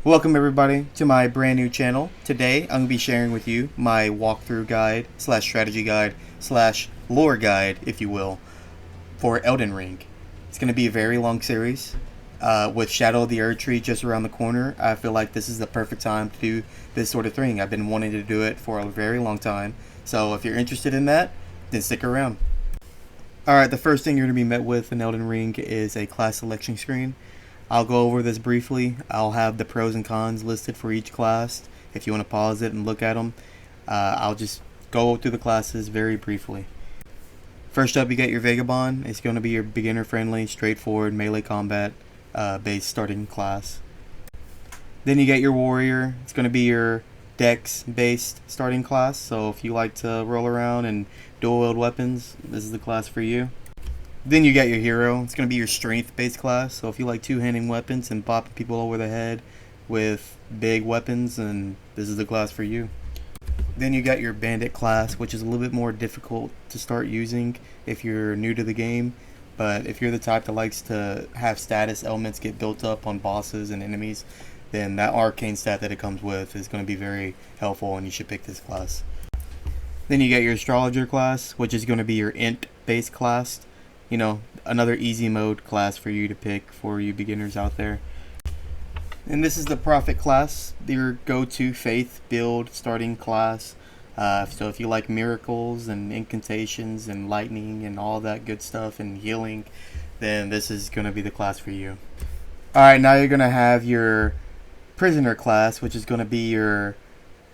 Welcome everybody to my brand new channel. Today I'm going to be sharing with you my walkthrough guide slash strategy guide slash lore guide, if you will, for Elden Ring. It's going to be a very long series. With Shadow of the Erdtree just around the corner, I feel like this is the perfect time to do this sort of thing. I've been wanting to do it for a very long time. So if you're interested in that, then stick around. Alright, the first thing you're going to be met with in Elden Ring is a class selection screen. I'll go over this briefly. I'll have the pros and cons listed for each class if you want to pause it and look at them. I'll just go through the classes very briefly. First up, you get your Vagabond. It's going to be your beginner friendly, straightforward melee combat based starting class. Then you get your Warrior. It's going to be your dex based starting class. So if you like to roll around and dual wield weapons, this is the class for you. Then you got your Hero. It's going to be your strength-based class. So if you like two-handing weapons and popping people over the head with big weapons, then this is the class for you. Then you got your Bandit class, which is a little bit more difficult to start using if you're new to the game. But if you're the type that likes to have status elements get built up on bosses and enemies, then that arcane stat that it comes with is going to be very helpful, and you should pick this class. Then you got your Astrologer class, which is going to be your int-based class. You know, another easy mode class for you to pick for you beginners out there. And this is the Prophet class, your go-to faith build starting class. So if you like miracles and incantations and lightning and all that good stuff and healing, then this is going to be the class for you. Alright, now you're going to have your Prisoner class, which is going to be your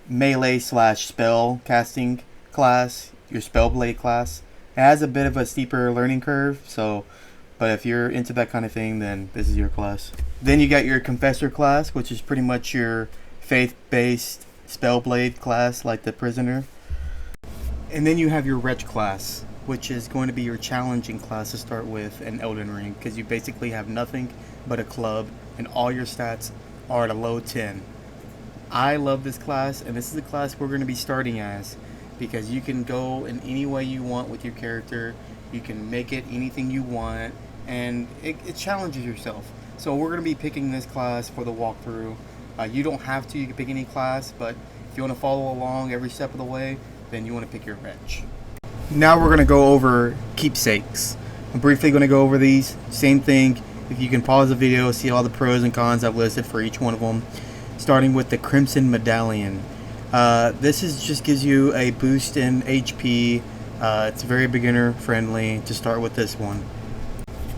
melee slash spell casting class, your Spellblade class. It has a bit of a steeper learning curve, but if you're into that kind of thing, then this is your class. Then you got your Confessor class, which is pretty much your faith-based Spellblade class, like the Prisoner. And then you have your Wretch class, which is going to be your challenging class to start with in Elden Ring, because you basically have nothing but a club, and all your stats are at a low 10. I love this class, and this is the class we're going to be starting as, because you can go in any way you want with your character. You can make it anything you want, and it challenges yourself. So we're going to be picking this class for the walkthrough. You don't have to, you can pick any class, but if you want to follow along every step of the way, then you want to pick your Wretch. Now we're going to go over keepsakes. I'm briefly going to go over these. Same thing, if you can pause the video, see all the pros and cons I've listed for each one of them. Starting with the Crimson Medallion. This just gives you a boost in HP. It's very beginner friendly to start with this one.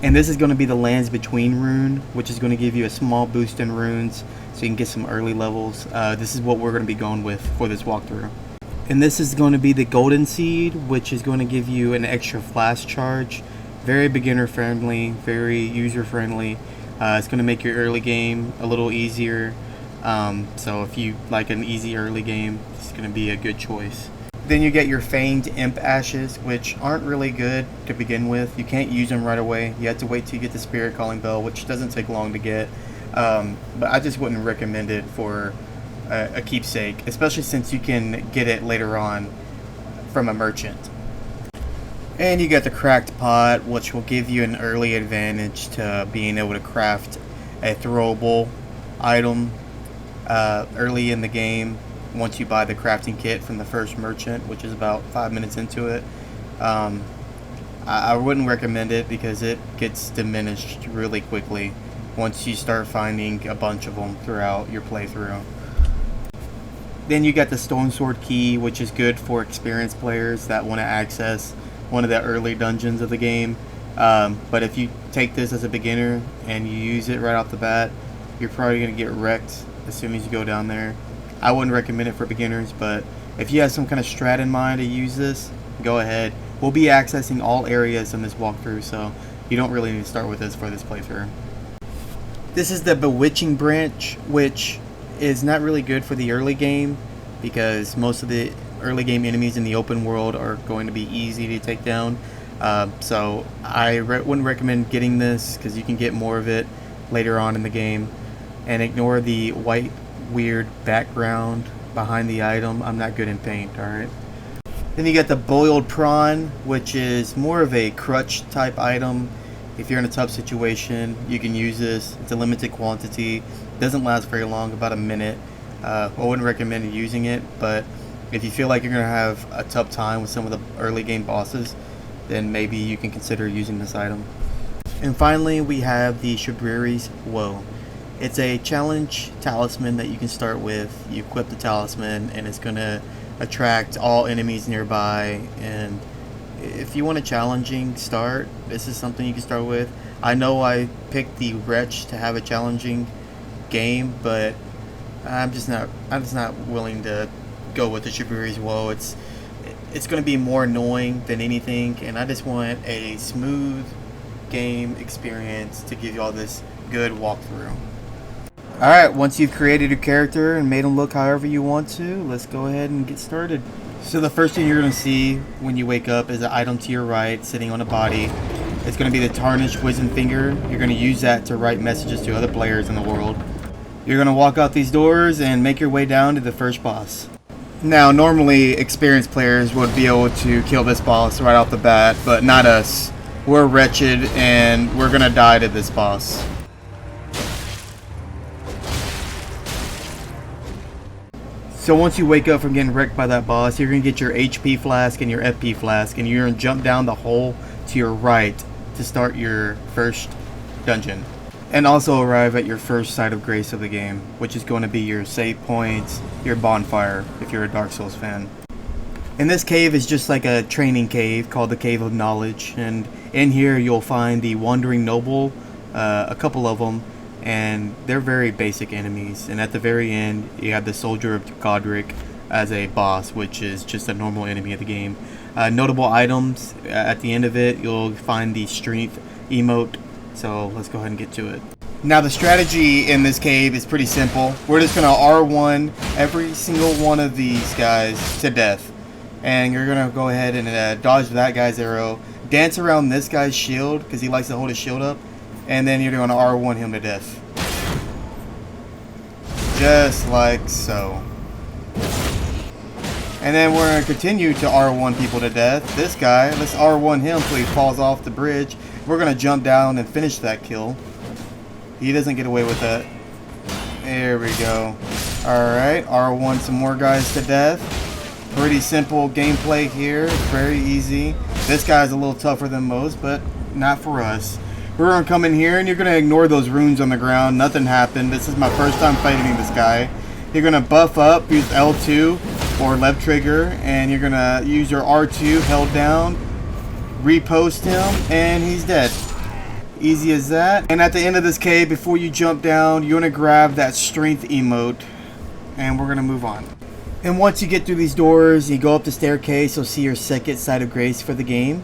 And this is going to be the Lands Between rune, which is going to give you a small boost in runes so you can get some early levels. This is what we're going to be going with for this walkthrough. And this is going to be the Golden Seed, which is going to give you an extra flash charge. Very beginner friendly, very user friendly. It's going to make your early game a little easier. So if you like an easy early game, it's going to be a good choice. Then you get your Feigned Imp Ashes, which aren't really good to begin with. You can't use them right away. You have to wait till you get the Spirit Calling Bell, which doesn't take long to get. But I just wouldn't recommend it for a keepsake, especially since you can get it later on from a merchant. And you got the Cracked Pot, which will give you an early advantage to being able to craft a throwable item early in the game once you buy the crafting kit from the first merchant, which is about 5 minutes into it. I wouldn't recommend it because it gets diminished really quickly once you start finding a bunch of them throughout your playthrough. Then you got the Stone Sword Key, which is good for experienced players that want to access one of the early dungeons of the game. But if you take this as a beginner and you use it right off the bat, you're probably going to get wrecked as soon as you go down there. I wouldn't recommend it for beginners, but if you have some kind of strat in mind to use this, go ahead. We'll be accessing all areas in this walkthrough, so you don't really need to start with this for this playthrough. This is the Bewitching Branch, which is not really good for the early game because most of the early game enemies in the open world are going to be easy to take down. So I wouldn't recommend getting this because you can get more of it later on in the game. And ignore the white weird background behind the item. I'm not good in paint, alright? Then you got the Boiled Prawn, which is more of a crutch type item. If you're in a tough situation, you can use this. It's a limited quantity. Doesn't last very long, about a minute. I wouldn't recommend using it, but if you feel like you're going to have a tough time with some of the early game bosses, then maybe you can consider using this item. And finally, we have the Shabriri's Woe. It's a challenge talisman that you can start with. You equip the talisman and it's going to attract all enemies nearby. And if you want a challenging start, this is something you can start with. I know I picked the Wretch to have a challenging game, but I'm just not willing to go with the Shabriri's Woe. It's going to be more annoying than anything, and I just want a smooth game experience to give you all this good walkthrough. Alright, once you've created your character and made them look however you want to, let's go ahead and get started. So the first thing you're going to see when you wake up is an item to your right sitting on a body. It's going to be the Tarnished Wisdom Finger. You're going to use that to write messages to other players in the world. You're going to walk out these doors and make your way down to the first boss. Now, normally experienced players would be able to kill this boss right off the bat, but not us. We're wretched and we're going to die to this boss. So once you wake up from getting wrecked by that boss, you're going to get your HP flask and your FP flask, and you're going to jump down the hole to your right to start your first dungeon. And also arrive at your first site of grace of the game, which is going to be your save points, your bonfire, if you're a Dark Souls fan. And this cave is just like a training cave called the Cave of Knowledge, and in here you'll find the Wandering Noble, a couple of them, and they're very basic enemies. And at the very end, you have the Soldier of Godric as a boss, which is just a normal enemy of the game. Notable items, at the end of it, you'll find the Strength emote, so let's go ahead and get to it. Now the strategy in this cave is pretty simple. We're just going to R1 every single one of these guys to death. And you're going to go ahead and dodge that guy's arrow, dance around this guy's shield, because he likes to hold his shield up, and then you're going to R1 him to death. Just like so. And then we're going to continue to R1 people to death. This guy, let's R1 him so he falls off the bridge. We're going to jump down and finish that kill. He doesn't get away with that. There we go. Alright, R1 some more guys to death. Pretty simple gameplay here. Very easy. This guy's a little tougher than most, but not for us. We're going to come in here and you're going to ignore those runes on the ground. Nothing happened. This is my first time fighting this guy. You're going to buff up, use L2 or left trigger, and you're going to use your R2 held down, repost him, and he's dead. Easy as that. And at the end of this cave, before you jump down, you're going to grab that Strength emote, and we're going to move on. And once you get through these doors, you go up the staircase, you'll see your second site of grace for the game.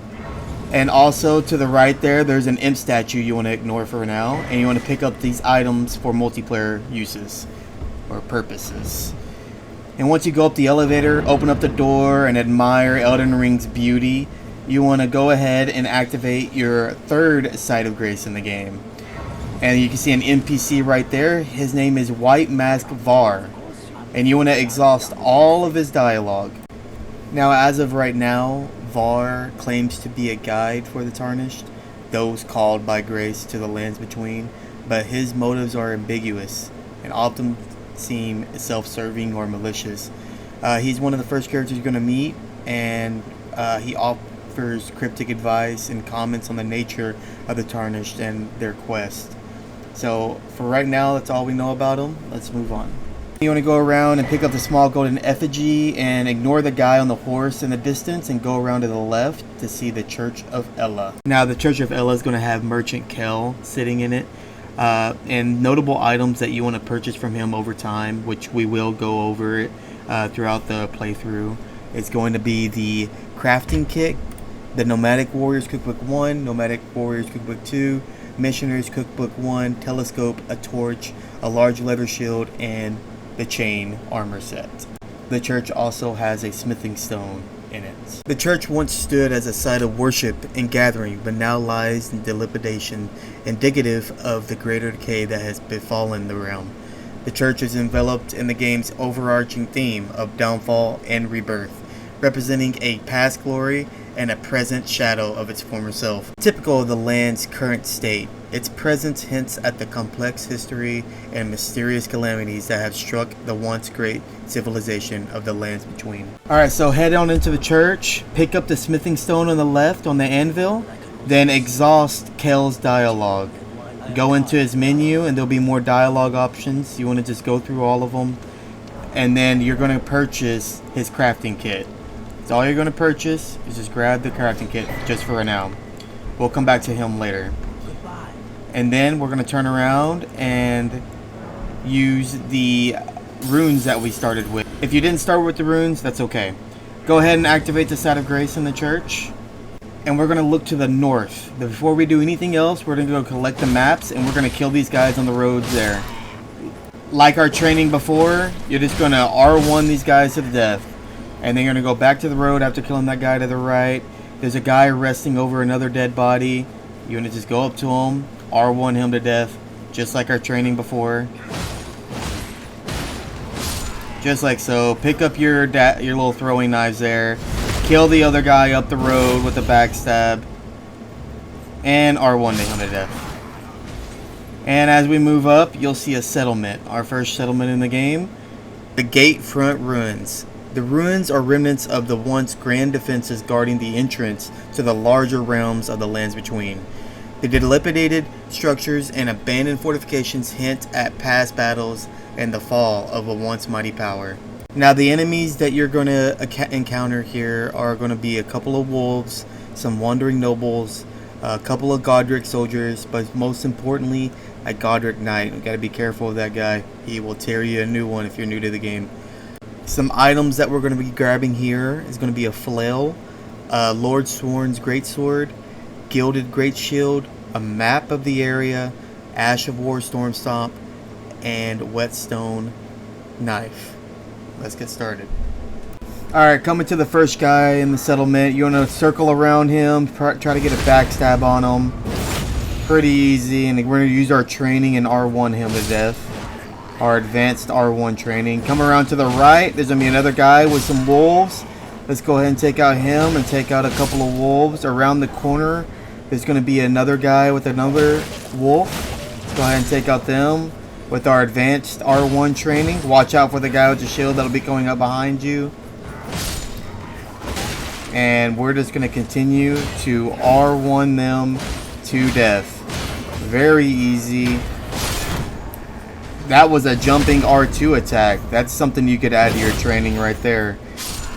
And also to the right there, there's an imp statue you want to ignore for now, and you want to pick up these items for multiplayer uses or purposes. And once you go up the elevator, open up the door, and admire Elden Ring's beauty, you want to go ahead and activate your third site of grace in the game. And you can see an NPC right there. His name is White Mask Var, and you want to exhaust all of his dialogue. Now, as of right now, Var claims to be a guide for the Tarnished, those called by grace to the lands between, but his motives are ambiguous and often seem self-serving or malicious. He's one of the first characters you're going to meet, and he offers cryptic advice and comments on the nature of the Tarnished and their quest. So for right now, that's all we know about him. Let's move on. You want to go around and pick up the small golden effigy and ignore the guy on the horse in the distance and go around to the left to see the Church of Ella. Now the Church of Ella is going to have Merchant Kell sitting in it, and notable items that you want to purchase from him over time, which we will go over it throughout the playthrough. It's going to be the crafting kit, the Nomadic Warriors Cookbook 1, Nomadic Warriors Cookbook 2, Missionaries Cookbook 1, Telescope, a torch, a large leather shield, and the chain armor set. The church also has a smithing stone in it. The church once stood as a site of worship and gathering, but now lies in dilapidation, indicative of the greater decay that has befallen the realm. The church is enveloped in the game's overarching theme of downfall and rebirth, representing a past glory and a present shadow of its former self, typical of the land's current state. Its presence hints at the complex history and mysterious calamities that have struck the once great civilization of the lands between. Alright, so head on into the church, pick up the smithing stone on the left on the anvil, then exhaust Kel's dialogue. Go into his menu and there'll be more dialogue options. You want to just go through all of them. And then you're going to purchase his crafting kit. So all you're going to purchase is just grab the crafting kit just for now. We'll come back to him later. And then we're going to turn around and use the runes that we started with. If you didn't start with the runes, that's okay. Go ahead and activate the Site of Grace in the church. And we're going to look to the north. Before we do anything else, we're going to go collect the maps and we're going to kill these guys on the roads there. Like our training before, you're just going to R1 these guys to the death. And then you're going to go back to the road after killing that guy to the right. There's a guy resting over another dead body. You're going to just go up to him, R1 him to death, just like our training before. Just like so. Pick up your little throwing knives there. Kill the other guy up the road with a backstab. And R1 him to death. And as we move up, you'll see a settlement. Our first settlement in the game. The Gate Front Ruins. The ruins are remnants of the once grand defenses guarding the entrance to the larger realms of the lands between. The dilapidated structures and abandoned fortifications hint at past battles and the fall of a once mighty power. Now the enemies that you're going to encounter here are going to be a couple of wolves, some wandering nobles, a couple of Godric soldiers, but most importantly, a Godric knight. You got to be careful of that guy. He will tear you a new one if you're new to the game. Some items that we're going to be grabbing here is going to be a flail, Lord Sworn's greatsword, gilded great shield, a map of the area, Ash of War storm stomp, and whetstone knife. Let's get started. Alright, coming to the first guy in the settlement. You want to circle around him, try to get a backstab on him. Pretty easy, and we're going to use our training and R1 him to death. Our advanced R1 training. Come around to the right, there's going to be another guy with some wolves. Let's go ahead and take out him and take out a couple of wolves. Around the corner, there's going to be another guy with another wolf. Let's go ahead and take out them with our advanced R1 training. Watch out for the guy with the shield that'll be going up behind you. And we're just going to continue to R1 them to death. Very easy. That was a jumping R2 attack. That's something you could add to your training right there.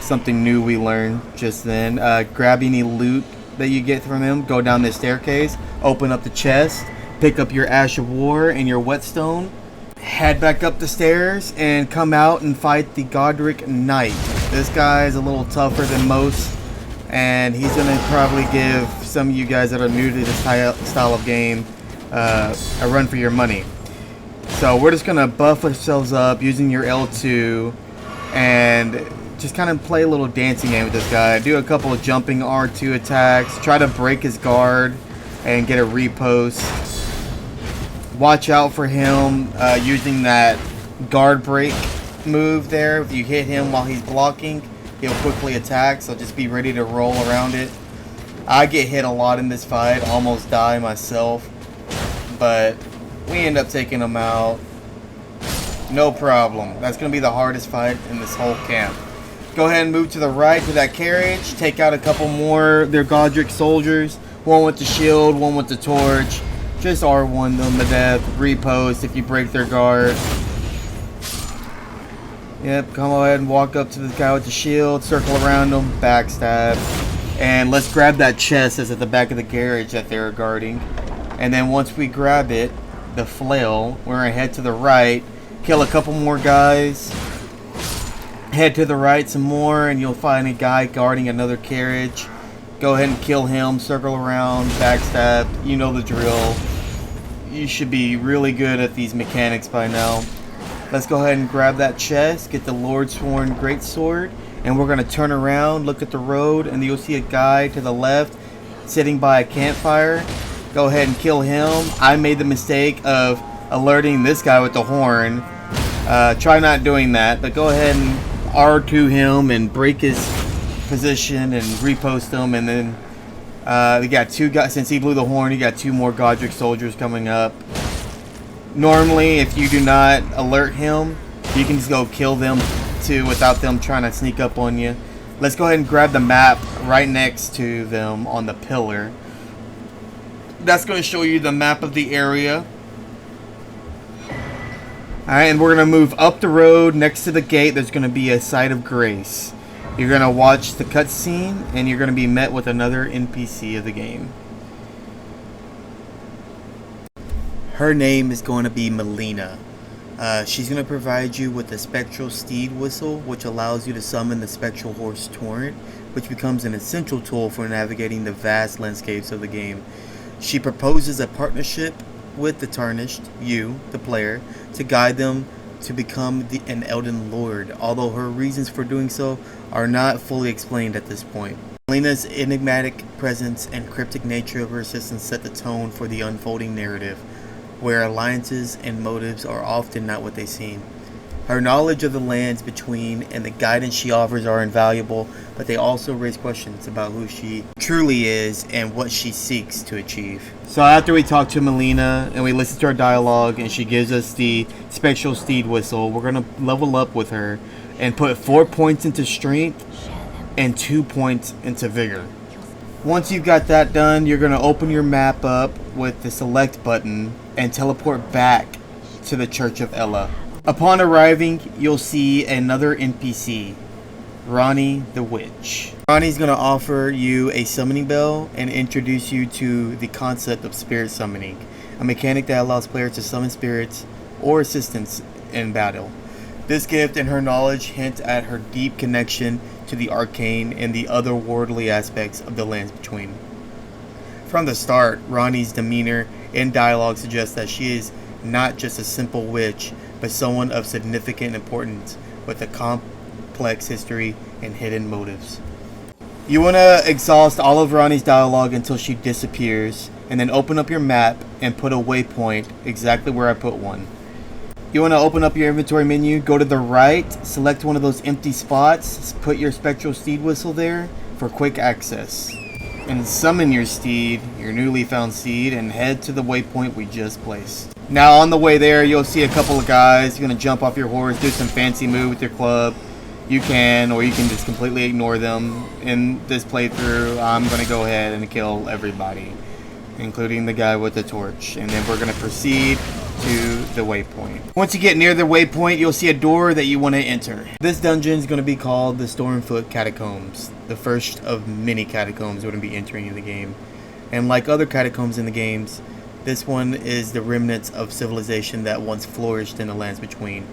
Something new we learned just then. Grab any loot that you get from him. Go down this staircase. Open up the chest. Pick up your Ash of War and your whetstone. Head back up the stairs and come out and fight the Godric Knight. This guy is a little tougher than most, and he's going to probably give some of you guys that are new to this style of game a run for your money. So we're just going to buff ourselves up using your L2 and just kind of play a little dancing game with this guy. Do a couple of jumping R2 attacks. Try to break his guard and get a repost. Watch out for him using that guard break move there. If you hit him while he's blocking, he'll quickly attack, so just be ready to roll around it. I get hit a lot in this fight, almost die myself, but we end up taking him out. No problem. That's going to be the hardest fight in this whole camp. Go ahead and move to the right to that carriage. Take out a couple more of their Godric soldiers. One with the shield, one with the torch. Just R1 them to death. Repost if you break their guard. Yep, come ahead and walk up to this guy with the shield. Circle around him. Backstab. And let's grab that chest that's at the back of the garage that they're guarding. And then once we grab it, the flail, we're going to head to the right. Kill a couple more guys. Head to the right some more and you'll find a guy guarding another carriage. Go ahead and kill him. Circle around. Backstab. You know the drill. You should be really good at these mechanics by now. Let's go ahead and grab that chest. Get the Lord Sworn Greatsword. And we're going to turn around. Look at the road. And you'll see a guy to the left sitting by a campfire. Go ahead and kill him. I made the mistake of alerting this guy with the horn. Try not doing that. But go ahead and R2 him and break his position and repost him. And then We got 2 guys. Since he blew the horn, you got 2 more Godric soldiers coming up. Normally, if you do not alert him, you can just go kill them too without them trying to sneak up on you. Let's go ahead and grab the map right next to them on the pillar. That's going to show you the map of the area. Alright, and we're going to move up the road. Next to the gate, there's going to be a site of grace. You're going to watch the cutscene, and you're going to be met with another NPC of the game. Her name is going to be Melina. She's going to provide you with a spectral steed whistle, which allows you to summon the spectral horse torrent, which becomes an essential tool for navigating the vast landscapes of the game. She proposes a partnership with the Tarnished, you, the player, to guide them to become an Elden Lord, although her reasons for doing so are not fully explained at this point. Melina's enigmatic presence and cryptic nature of her assistance set the tone for the unfolding narrative, where alliances and motives are often not what they seem. Her knowledge of the lands between and the guidance she offers are invaluable, but they also raise questions about who she truly is and what she seeks to achieve. So after we talk to Melina and we listen to her dialogue and she gives us the spectral steed whistle, we're going to level up with her and put 4 points into strength and 2 points into vigor. Once you've got that done, you're going to open your map up with the select button and teleport back to the Church of Ella. Upon arriving, you'll see another NPC, Ronnie the Witch. Ronnie's going to offer you a summoning bell and introduce you to the concept of spirit summoning, a mechanic that allows players to summon spirits or assistants in battle. This gift and her knowledge hint at her deep connection to the arcane and the otherworldly aspects of the lands between. From the start, Ronnie's demeanor and dialogue suggest that she is not just a simple witch, but someone of significant importance with a complex history and hidden motives. You want to exhaust all of Ronnie's dialogue until she disappears, and then open up your map and put a waypoint exactly where I put one. You want to open up your inventory menu, go to the right, select one of those empty spots, put your spectral steed whistle there for quick access. And summon your steed, your newly found steed, and head to the waypoint we just placed. Now on the way there, you'll see a couple of guys. You're going to jump off your horse, do some fancy move with your club. You can, or you can just completely ignore them. In this playthrough, I'm going to go ahead and kill everybody, including the guy with the torch. And then we're going to proceed to the waypoint. Once you get near the waypoint, you'll see a door that you want to enter. This dungeon is going to be called the Stormfoot Catacombs, the first of many catacombs we're going to be entering in the game. And like other catacombs in the games, this one is the remnants of civilization that once flourished in the lands between.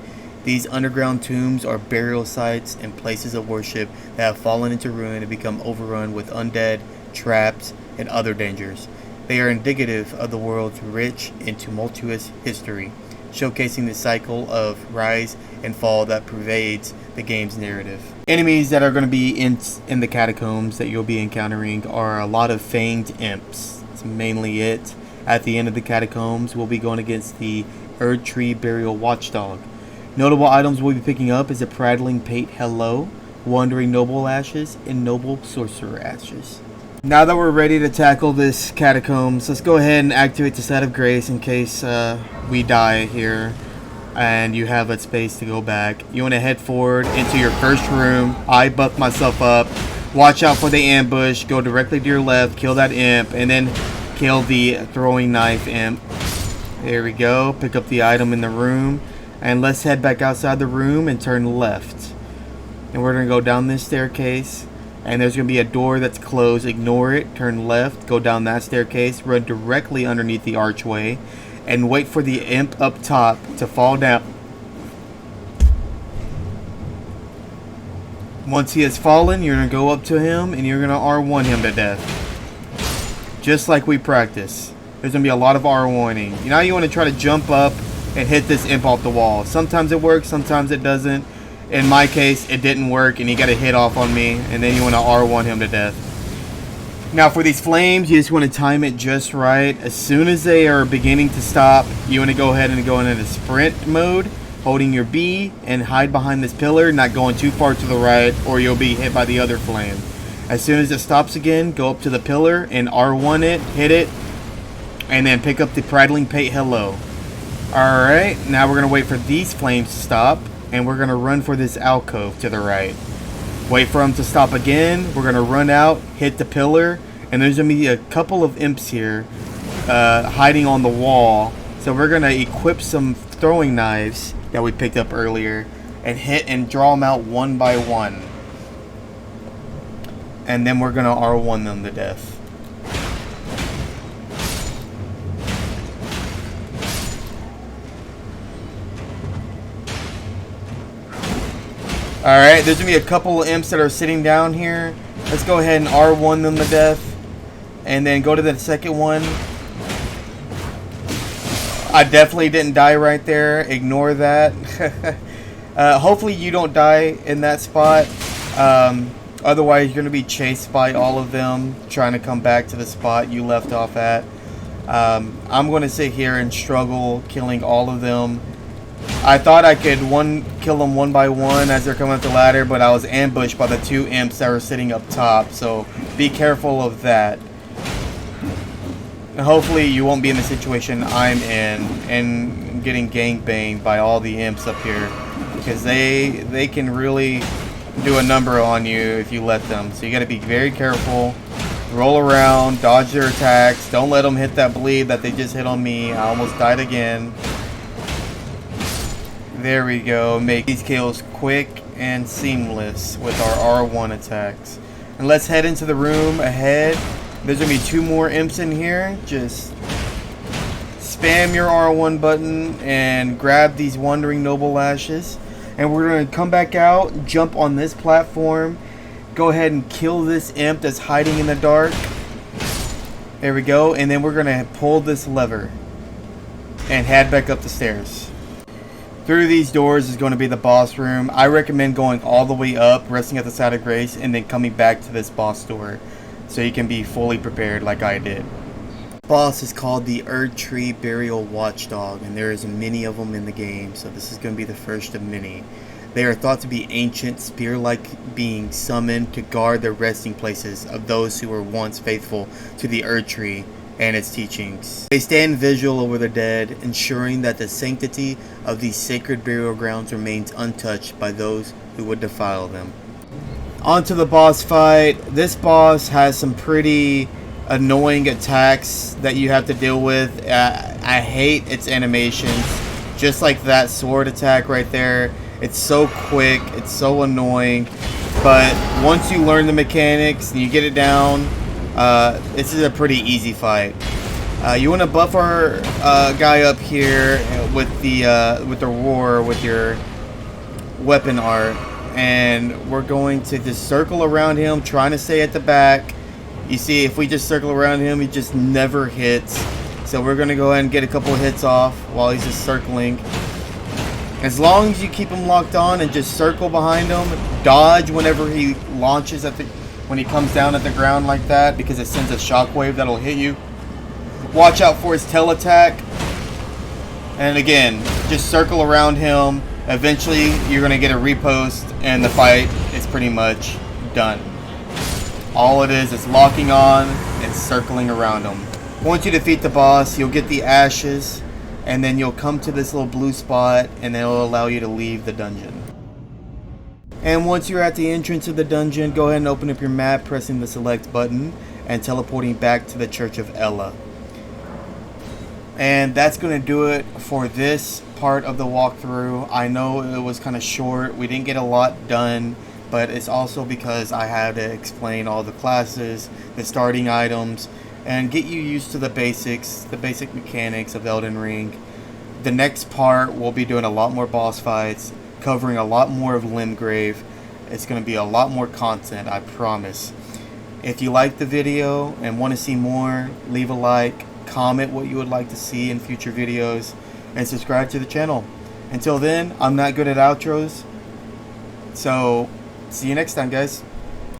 These underground tombs are burial sites and places of worship that have fallen into ruin and become overrun with undead, traps, and other dangers. They are indicative of the world's rich and tumultuous history, showcasing the cycle of rise and fall that pervades the game's narrative. Enemies that are going to be in the catacombs that you'll be encountering are a lot of fanged imps. That's mainly it. At the end of the catacombs, we'll be going against the Erd Tree Burial Watchdog. Notable items we'll be picking up is a Prattling Pate Hello, Wandering Noble Ashes, and Noble Sorcerer Ashes. Now that we're ready to tackle this catacombs, let's go ahead and activate the Site of Grace in case we die here and you have a space to go back. You want to head forward into your first room. I buff myself up. Watch out for the ambush. Go directly to your left, kill that imp, and then kill the throwing knife imp. There we go. Pick up the item in the room. And let's head back outside the room and turn left. And we're going to go down this staircase. And there's going to be a door that's closed. Ignore it. Turn left. Go down that staircase. Run directly underneath the archway. And wait for the imp up top to fall down. Once he has fallen, you're going to go up to him and you're going to R1 him to death. Just like we practice. There's going to be a lot of R1ing. Now you want to try to jump up and hit this imp off the wall. Sometimes it works, sometimes it doesn't. In my case, it didn't work and he got a hit off on me. And then you want to R1 him to death. Now for these flames, you just want to time it just right. As soon as they are beginning to stop, you want to go ahead and go into sprint mode, holding your B and hide behind this pillar, not going too far to the right or you'll be hit by the other flame. As soon as it stops again, go up to the pillar and R1 it, hit it, and then pick up the prattling pate hello. Alright, now we're going to wait for these flames to stop, and we're going to run for this alcove to the right. Wait for them to stop again, we're going to run out, hit the pillar, and there's going to be a couple of imps here hiding on the wall. So we're going to equip some throwing knives that we picked up earlier and hit and draw them out one by one. And then we're going to R1 them to death. Alright, there's going to be a couple of imps that are sitting down here. Let's go ahead and R1 them to death. And then go to the second one. I definitely didn't die right there. Ignore that. Hopefully you don't die in that spot. Otherwise you're going to be chased by all of them trying to come back to the spot you left off at. I'm going to sit here and struggle killing all of them. I thought I could kill them one by one as they're coming up the ladder, but I was ambushed by the two imps that were sitting up top, so be careful of that. And hopefully you won't be in the situation I'm in and getting gangbanged by all the imps up here, because they can really do a number on you if you let them. So you got to be very careful. Roll around, dodge their attacks. Don't let them hit that bleed that they just hit on me. I almost died again. There we go. Make these kills quick and seamless with our R1 attacks. And let's head into the room ahead. There's going to be two more imps in here. Just spam your R1 button and grab these Wandering Noble Lashes. And we're going to come back out, jump on this platform, go ahead and kill this imp that's hiding in the dark. There we go. And then we're going to pull this lever and head back up the stairs. Through these doors is going to be the boss room. I recommend going all the way up, resting at the side of grace, and then coming back to this boss door so you can be fully prepared like I did. The boss is called the Erdtree Burial Watchdog, and there is many of them in the game, so this is going to be the first of many. They are thought to be ancient, spear-like beings summoned to guard the resting places of those who were once faithful to the Erdtree and its teachings. They stand vigil over the dead, ensuring that the sanctity of these sacred burial grounds remains untouched by those who would defile them. On to the boss fight. This boss has some pretty annoying attacks that you have to deal with. I hate its animations, just like that sword attack right there. It's so quick, it's so annoying, but once you learn the mechanics and you get it down, this is a pretty easy fight. You want to buff our guy up here with the roar with your weapon art, and we're going to just circle around him, trying to stay at the back. You see, if we just circle around him, he just never hits. So we're going to go ahead and get a couple hits off while he's just circling. As long as you keep him locked on and just circle behind him, dodge whenever he launches when he comes down at the ground like that, because it sends a shockwave that'll hit you. Watch out for his tail attack. And again, just circle around him. Eventually, you're going to get a repost, and the fight is pretty much done. All it is locking on and circling around him. Once you defeat the boss, you'll get the ashes, and then you'll come to this little blue spot, and it'll allow you to leave the dungeon. And once you're at the entrance of the dungeon, go ahead and open up your map, pressing the select button and teleporting back to the Church of Ella. And that's going to do it for this part of the walkthrough. I know it was kind of short. We didn't get a lot done, but it's also because I had to explain all the classes, the starting items, and get you used to the basics, the basic mechanics of Elden Ring. The next part, we'll be doing a lot more boss fights, covering a lot more of Limgrave. It's going to be a lot more content, I promise. If you like the video and want to see more, leave a like, comment what you would like to see in future videos, and subscribe to the channel. Until then, I'm not good at outros, so see you next time, guys.